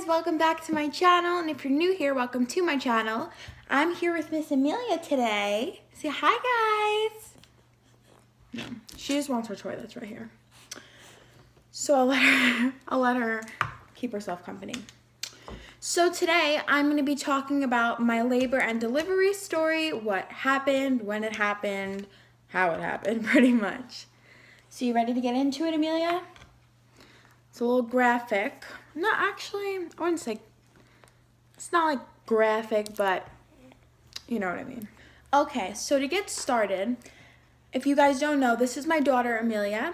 welcome back to my channel, and if you're new here, welcome to my channel. I'm here with Miss Amelia today. Say hi, guys. No, she just wants her toy that's right here. So I'll let her keep herself company. So today I'm going to be talking about my labor and delivery story, what happened, when it happened, how it happened, pretty much. So you ready to get into it, Amelia? It's a little graphic. No, actually, I wouldn't say, it's not like graphic, but you know what I mean. Okay, so to get started, if you guys don't know, this is my daughter, Amelia,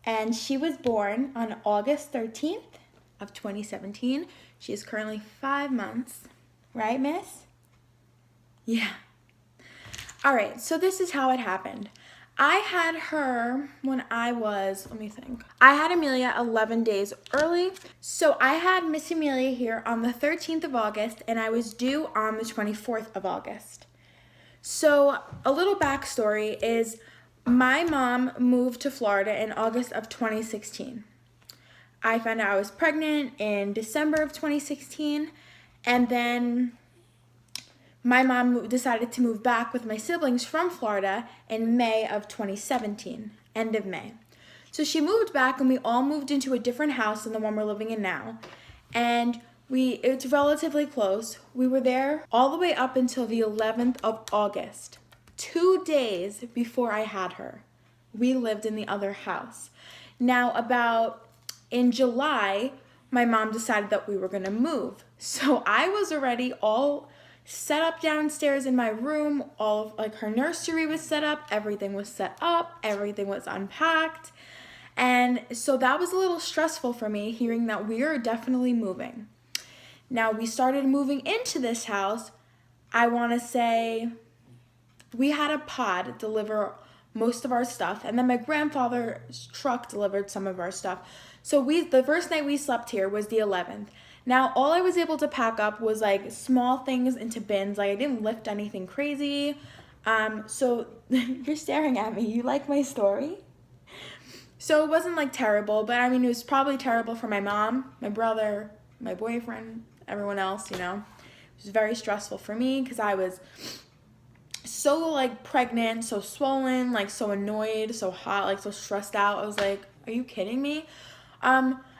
and she was born on August 13th of 2017. She is currently 5 months, right, miss? Yeah. All right, so this is how it happened. I had her when I was, let me think. I had Amelia 11 days early. So I had Miss Amelia here on the 13th of August, and I was due on the 24th of August. So a little backstory is my mom moved to Florida in August of 2016. I found out I was pregnant in December of 2016, and then my mom decided to move back with my siblings from Florida in May of 2017, end of May. So she moved back and we all moved into a different house than the one we're living in now. And it's relatively close. We were there all the way up until the 11th of August, 2 days before I had her. We lived in the other house. Now in July, my mom decided that we were gonna move. So I was already all set up downstairs in my room. All of like her nursery was set up, everything was set up, everything was unpacked. And so that was a little stressful for me, hearing that we are definitely moving. Now we started moving into this house. I want to say we had a pod deliver most of our stuff, and then my grandfather's truck delivered some of our stuff. So the first night we slept here was the 11th. Now, all I was able to pack up was like small things into bins. Like I didn't lift anything crazy. So you're staring at me. You like my story? So it wasn't like terrible, but I mean, it was probably terrible for my mom, my brother, my boyfriend, everyone else, you know. It was very stressful for me because I was so like pregnant, so swollen, like so annoyed, so hot, like so stressed out. I was like, are you kidding me?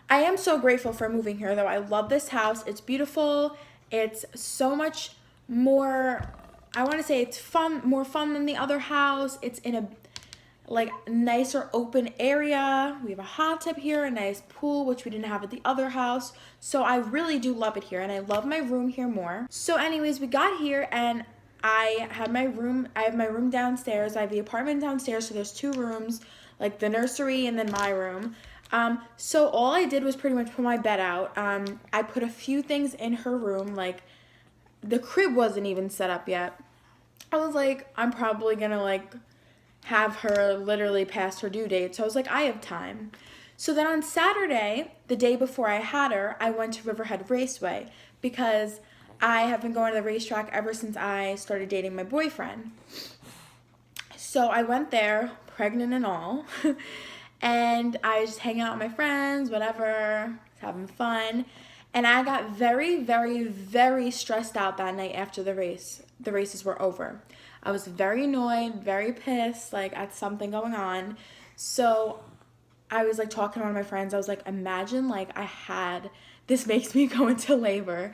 I am so grateful for moving here though. I love this house. It's beautiful. It's so much more, I want to say it's more fun than the other house. It's in a like nicer open area. We have a hot tub here, a nice pool, which we didn't have at the other house. So I really do love it here, and I love my room here more. So anyways, we got here and I have my room downstairs. I have the apartment downstairs, so there's 2 rooms, like the nursery and then my room. So all I did was pretty much put my bed out. I put a few things in her room, like the crib wasn't even set up yet. I was like, I'm probably gonna like have her literally past her due date. So I was like, I have time. So then on Saturday, the day before I had her, I went to Riverhead Raceway because I have been going to the racetrack ever since I started dating my boyfriend. So I went there, pregnant and all, and I was just hanging out with my friends, whatever, having fun. And I got very, very, very stressed out that night after the races were over. I was very annoyed, very pissed, like at something going on. So I was like talking to one of my friends. I was like, imagine like this makes me go into labor.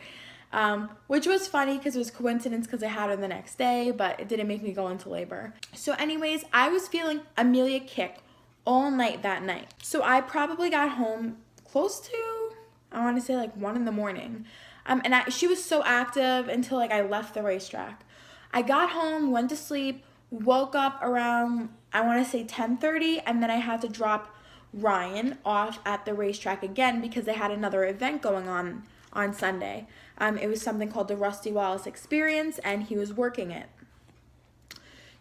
Which was funny because it was coincidence because I had her the next day, but it didn't make me go into labor. So anyways, I was feeling Amelia kick all night that night. So I probably got home close to, I want to say like 1 in the morning. And she was so active until like I left the racetrack. I got home, went to sleep, woke up around, I want to say 10:30, and then I had to drop Ryan off at the racetrack again because they had another event going on Sunday. It was something called the Rusty Wallace Experience, and he was working it.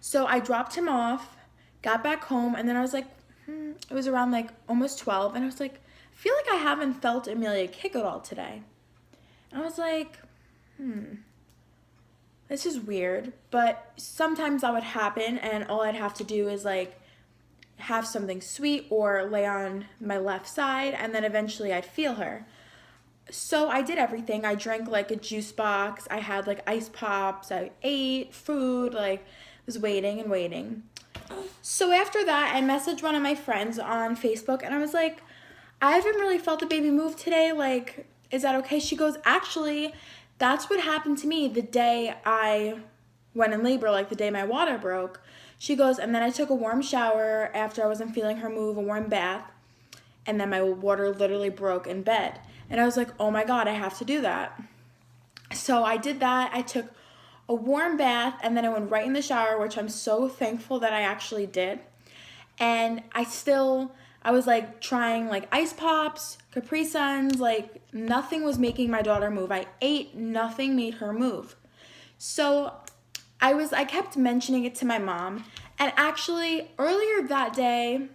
So I dropped him off, got back home, and then I was like, it was around like almost 12, and I was like, I feel like I haven't felt Amelia kick at all today. And I was like, this is weird, but sometimes that would happen, and all I'd have to do is like have something sweet or lay on my left side, and then eventually I'd feel her. So I did everything. I drank like a juice box. I had like ice pops. I ate food, like was waiting and waiting. So after that, I messaged one of my friends on Facebook and I was like, I haven't really felt the baby move today. Like, is that okay? She goes, actually, that's what happened to me the day I went in labor, like the day my water broke. She goes, and then I took a warm shower after I wasn't feeling her move, a warm bath, and then my water literally broke in bed. And I was like, oh my God, I have to do that. So I did that. I took a warm bath and then I went right in the shower, which I'm so thankful that I actually did. And I was like trying like ice pops, Capri Suns, like nothing was making my daughter move. I ate, nothing made her move. So I kept mentioning it to my mom. And actually earlier that day,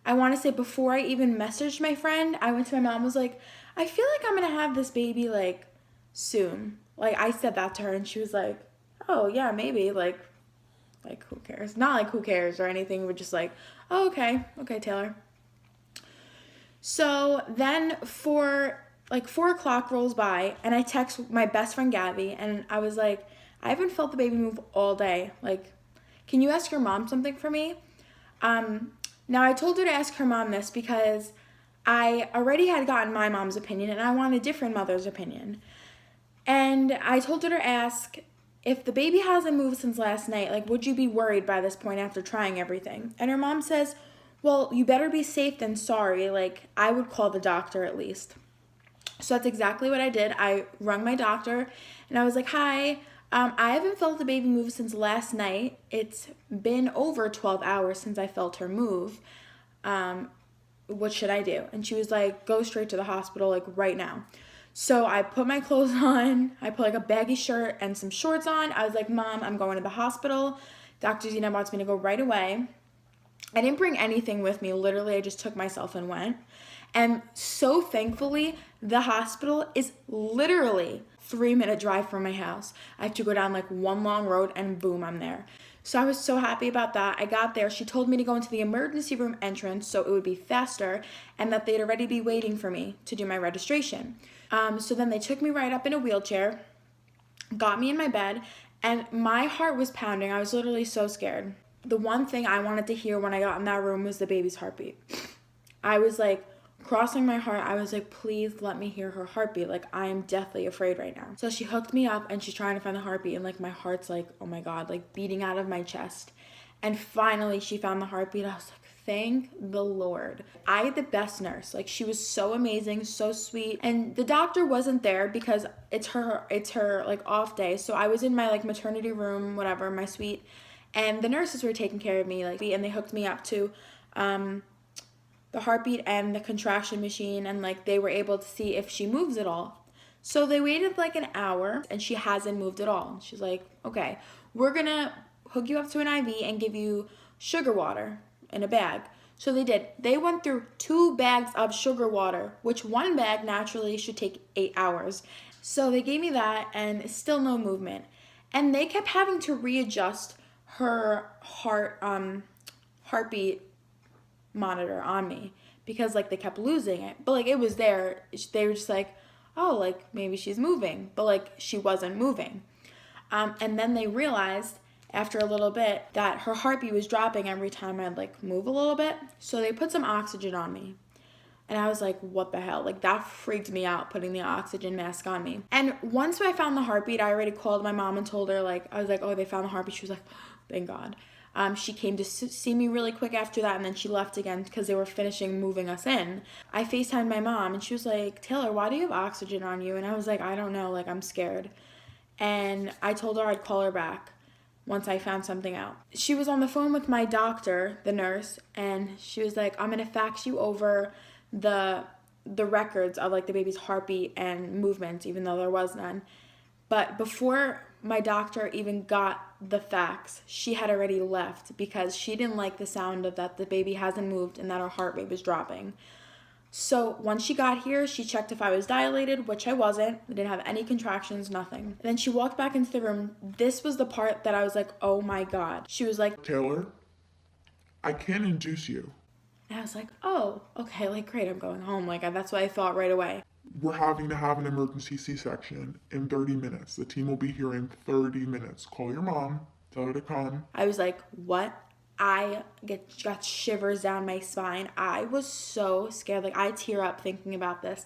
I want to say before I even messaged my friend, I went to my mom and was like, I feel like I'm going to have this baby like soon. Like I said that to her and she was like, oh yeah, maybe, like who cares? Not like who cares or anything. We're just like, oh, okay, Taylor. So then like 4 o'clock rolls by and I text my best friend Gabby and I was like, I haven't felt the baby move all day. Like, can you ask your mom something for me? Now I told her to ask her mom this because I already had gotten my mom's opinion and I want a different mother's opinion. And I told her to ask, if the baby hasn't moved since last night, like, would you be worried by this point after trying everything? And her mom says, well, you better be safe than sorry. Like, I would call the doctor at least. So that's exactly what I did. I rung my doctor and I was like, hi, I haven't felt the baby move since last night. It's been over 12 hours since I felt her move. What should I do? And she was like, go straight to the hospital, like right now. So I put my clothes on. I put like a baggy shirt and some shorts on. I was like, Mom, I'm going to the hospital. Dr. Zena wants me to go right away. I didn't bring anything with me. Literally, I just took myself and went. And so thankfully, the hospital is literally 3-minute drive from my house. I have to go down like one long road and boom, I'm there. So I was so happy about that. I got there. She told me to go into the emergency room entrance so it would be faster and that they'd already be waiting for me to do my registration. So then they took me right up in a wheelchair, got me in my bed, and my heart was pounding. I was literally so scared. The one thing I wanted to hear when I got in that room was the baby's heartbeat. I was like crossing my heart. I was like, please let me hear her heartbeat. Like, I am deathly afraid right now. So she hooked me up and she's trying to find the heartbeat and like my heart's like, oh my God, like beating out of my chest. And finally she found the heartbeat. I was like, thank the Lord. I had the best nurse. Like, she was so amazing, so sweet. And the doctor wasn't there because it's her like off day. So I was in my like maternity room, whatever, my suite. And the nurses were taking care of me, like, and they hooked me up to the heartbeat and the contraction machine, and like they were able to see if she moves at all. So they waited like an hour and she hasn't moved at all. She's like, okay, we're gonna hook you up to an IV and give you sugar water in a bag. So they did. They went through 2 bags of sugar water, which one bag naturally should take 8 hours. So they gave me that and still no movement. And they kept having to readjust her heartbeat monitor on me because like they kept losing it. But like it was there. They were just like, oh, like maybe she's moving. But like she wasn't moving. And then they realized after a little bit that her heartbeat was dropping every time I'd like move a little bit. So they put some oxygen on me. And I was like, what the hell? Like that freaked me out, putting the oxygen mask on me. And once I found the heartbeat, I already called my mom and told her, like, I was like, oh, they found the heartbeat. She was like, thank God. She came to see me really quick after that, and then she left again because they were finishing moving us in. I FaceTimed my mom, and she was like, Taylor, why do you have oxygen on you? And I was like, I don't know, like, I'm scared. And I told her I'd call her back once I found something out. She was on the phone with my doctor, the nurse, and she was like, I'm going to fax you over the records of, like, the baby's heartbeat and movement, even though there was none. But before my doctor even got the fax, she had already left because she didn't like the sound of that the baby hasn't moved and that her heart rate was dropping. So once she got here, she checked if I was dilated, which I wasn't. I didn't have any contractions, nothing. And then she walked back into the room. This was the part that I was like, oh my God. She was like, Taylor, I can induce you. and I was like, oh, okay, like great, I'm going home. Like that's what I thought right away. we're having to have an emergency C-section in 30 minutes. The team will be here in 30 minutes. Call your mom, tell her to come. I was like, what? I got shivers down my spine. I was so scared. Like, I tear up thinking about this.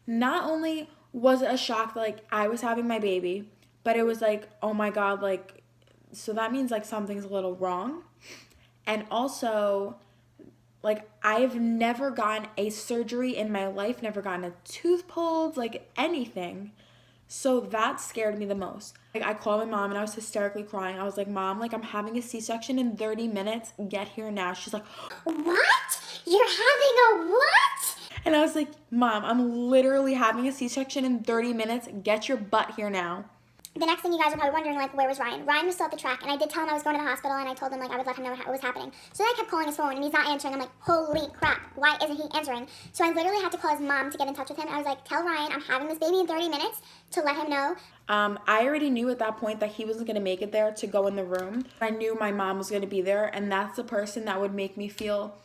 Not only was it a shock that, like, I was having my baby, but it was like, oh my God, like, so that means, like, something's a little wrong. And also, like, I've never gotten a surgery in my life, never gotten a tooth pulled, like, anything. So that scared me the most. Like, I called my mom and I was hysterically crying. I was like, Mom, like, I'm having a C-section in 30 minutes. Get here now. She's like, What? You're having a what? and I was like, Mom, I'm literally having a C-section in 30 minutes. Get your butt here now. The next thing you guys are probably wondering, like, where was Ryan? Ryan was still at the track, and I did tell him I was going to the hospital, and I told him, like, I would let him know what was happening. So then I kept calling his phone, and he's not answering. I'm like, holy crap, why isn't he answering? So I literally had to call his mom to get in touch with him. I was like, tell Ryan I'm having this baby in 30 minutes to let him know. I already knew at that point that he wasn't going to make it there to go in the room. I knew my mom was going to be there, and that's the person that would make me feel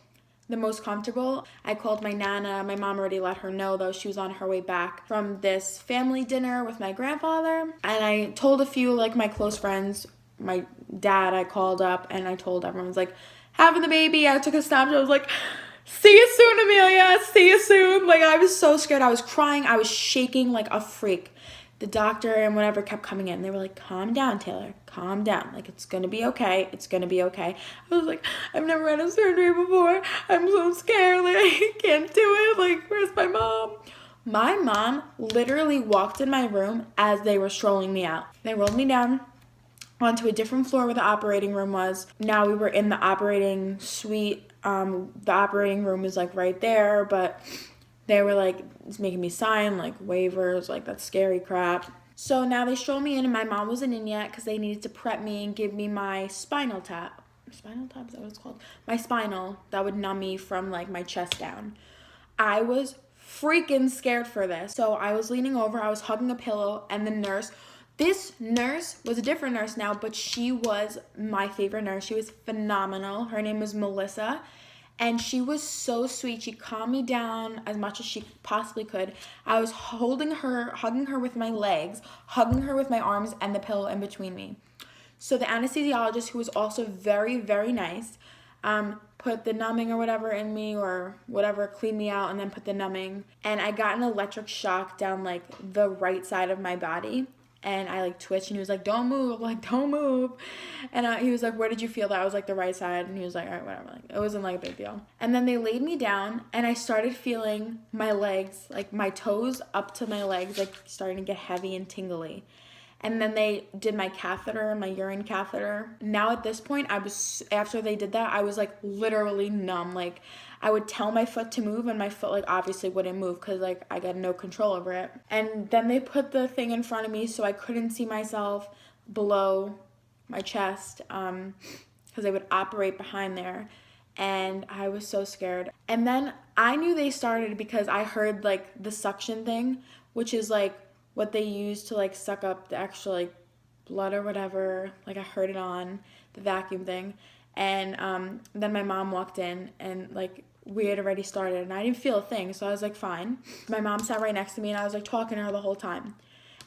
the most comfortable. I called my nana. My mom already let her know, though. She was on her way back from this family dinner with my grandfather. And I told a few, like, my close friends. My dad, I called up and I told everyone, I was like, having the baby. I took a snapshot. I was like, see you soon, Amelia. See you soon. Like, I was so scared. I was crying. I was shaking like a freak. The doctor and whatever kept coming in. They were like, calm down, Taylor. Calm down. Like, it's going to be okay. It's going to be okay. I was like, I've never had a surgery before. I'm so scared. Like, I can't do it. Like, where's my mom? My mom literally walked in my room as they were strolling me out. They rolled me down onto a different floor where the operating room was. Now we were in the operating suite. The operating room is, like, right there, but they were, like, making me sign, like, waivers, like, that scary crap. So now they strolled me in, and my mom wasn't in yet because they needed to prep me and give me my spinal tap. Spinal tap, is that what it's called? My spinal that would numb me from, like, my chest down. I was freaking scared for this. So I was leaning over, I was hugging a pillow, and the nurse, this nurse was a different nurse now, but she was my favorite nurse. She was phenomenal. Her name was Melissa. And she was so sweet. She calmed me down as much as she possibly could. I was holding her, hugging her with my legs, hugging her with my arms, and the pillow in between me. So the anesthesiologist, who was also very, very nice, put the numbing or whatever in me or whatever, cleaned me out, and then put the numbing. And I got an electric shock down, like, the right side of my body. And I, like, twitched, and he was like, don't move. I'm like, don't move. And he was like, where did you feel that? I was like, the right side. And he was like, all right, whatever. Like, it wasn't, like, a big deal. And then they laid me down, and I started feeling my legs, like, my toes up to my legs, like, starting to get heavy and tingly. And then they did my catheter, my urine catheter. Now at this point, after they did that, I was, like, literally numb. Like, I would tell my foot to move, and my foot, like, obviously wouldn't move because, like, I got no control over it. And then they put the thing in front of me so I couldn't see myself below my chest because they would operate behind there. And I was so scared. And then I knew they started because I heard, like, the suction thing, which is, like, what they use to, like, suck up the extra, like, blood or whatever. Like, I heard it on the vacuum thing. And then my mom walked in, and, like, we had already started, and I didn't feel a thing, so I was like, fine. My mom sat right next to me, and I was, like, talking to her the whole time.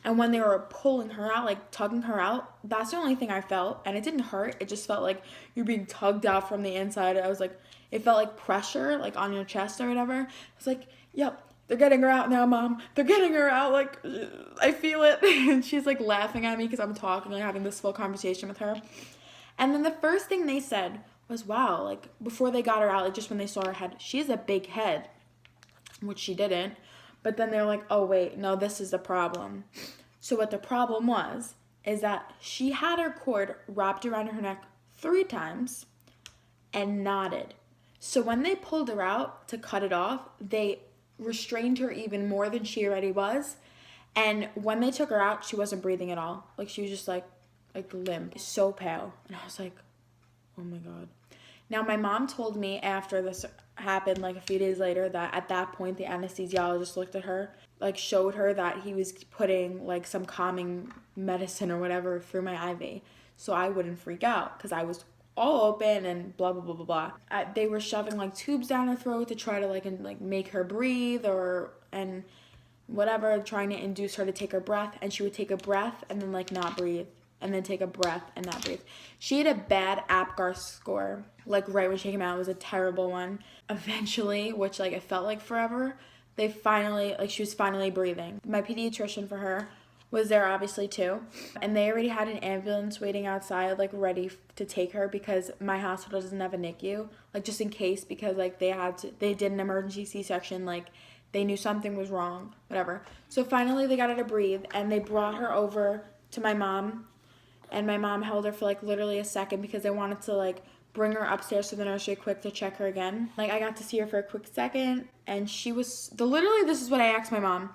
And when they were pulling her out, like, tugging her out, that's the only thing I felt, and it didn't hurt. It just felt like you're being tugged out from the inside. I was like, it felt like pressure, like, on your chest or whatever. I was like, yep, they're getting her out now, Mom. They're getting her out, like, I feel it. And she's, like, laughing at me because I'm talking, like, having this full conversation with her. And then the first thing they said was, wow, like, before they got her out, like, just when they saw her head, she has a big head, which she didn't. But then they're like, oh, wait, no, this is the problem. So what the problem was is that she had her cord wrapped around her neck 3 times and knotted. So when they pulled her out to cut it off, they restrained her even more than she already was. And when they took her out, she wasn't breathing at all. Like, she was just, like limp, so pale. And I was like, oh my God. Now, my mom told me after this happened, like, a few days later, that at that point, the anesthesiologist looked at her, like, showed her that he was putting, like, some calming medicine or whatever through my IV, so I wouldn't freak out, because I was all open and blah, blah, blah, blah, blah. They were shoving, like, tubes down her throat to try to, like, make her breathe, and whatever, trying to induce her to take her breath, and she would take a breath and then like not breathe, and then take a breath and not breathe. She had a bad APGAR score, like right when she came out. It was a terrible one. Eventually, which like it felt like forever, they finally, like she was finally breathing. My pediatrician for her was there obviously too, and they already had an ambulance waiting outside like ready to take her because my hospital doesn't have a NICU, like just in case, because like they did an emergency C-section, like they knew something was wrong, whatever. So finally they got her to breathe, and they brought her over to my mom, and my mom held her for like literally a second because they wanted to like bring her upstairs to the nursery quick to check her again. Like I got to see her for a quick second, and she was literally, this is what I asked my mom: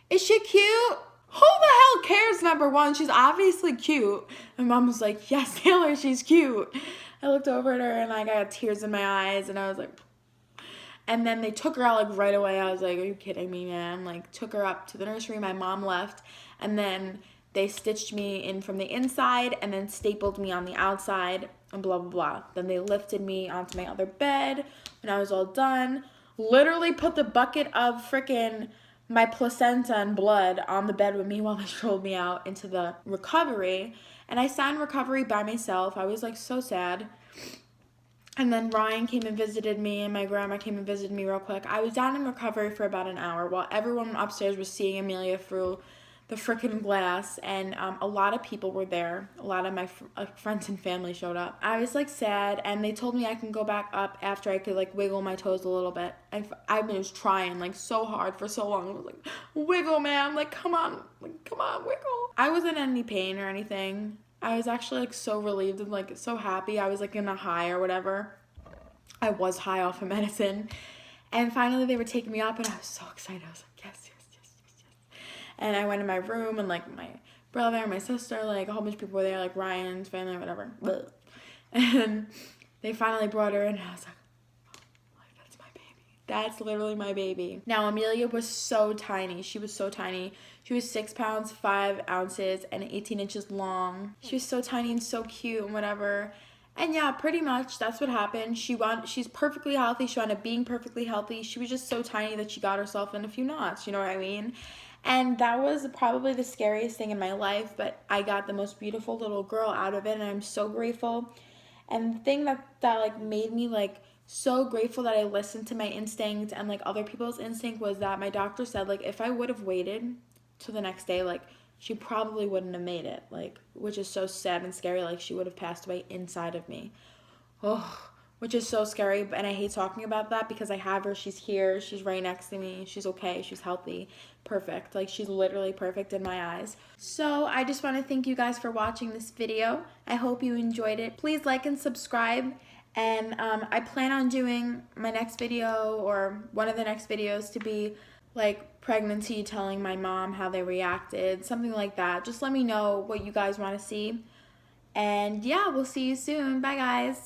is she cute? Who the hell cares, number one? She's obviously cute. My mom was like, yes, Taylor, she's cute. I looked over at her and like I got tears in my eyes, and I was like, and then they took her out like right away. I was like, are you kidding me, man? Like took her up to the nursery. My mom left, and then they stitched me in from the inside and then stapled me on the outside and blah, blah, blah. Then they lifted me onto my other bed when I was all done. Literally put the bucket of freaking my placenta and blood on the bed with me while they rolled me out into the recovery. And I sat in recovery by myself. I was like so sad. And then Ryan came and visited me, and my grandma came and visited me real quick. I was down in recovery for about an hour while everyone upstairs was seeing Amelia through the freaking glass, and a lot of people were there. A lot of my friends and family showed up. I was like sad, and they told me I can go back up after I could like wiggle my toes a little bit. I was trying like so hard for so long. I was like, wiggle, man, like come on, wiggle. I wasn't in any pain or anything. I was actually like so relieved and like so happy. I was like in a high or whatever. I was high off of medicine, and finally they were taking me up, and I was so excited. I was like, yes. And I went in my room, and like my brother and my sister, like a whole bunch of people were there, like Ryan's family, whatever. And they finally brought her in, and I was like, that's my baby. That's literally my baby. Now Amelia was so tiny. She was so tiny. She was 6 pounds, 5 ounces, and 18 inches long. She was so tiny and so cute and whatever. And yeah, pretty much that's what happened. She's perfectly healthy. She wound up being perfectly healthy. She was just so tiny that she got herself in a few knots, you know what I mean? And that was probably the scariest thing in my life, but I got the most beautiful little girl out of it, and I'm so grateful. And the thing that like made me like so grateful that I listened to my instinct and like other people's instinct was that my doctor said like if I would have waited till the next day, like she probably wouldn't have made it, like, which is so sad and scary. Like she would have passed away inside of me. Oh, which is so scary, and I hate talking about that because I have her. She's here. She's right next to me. She's okay. She's healthy. Perfect. Like, she's literally perfect in my eyes. So I just want to thank you guys for watching this video. I hope you enjoyed it. Please like and subscribe, and I plan on doing my next video or one of the next videos to be like pregnancy, telling my mom how they reacted, something like that. Just let me know what you guys want to see. And yeah, we'll see you soon. Bye, guys.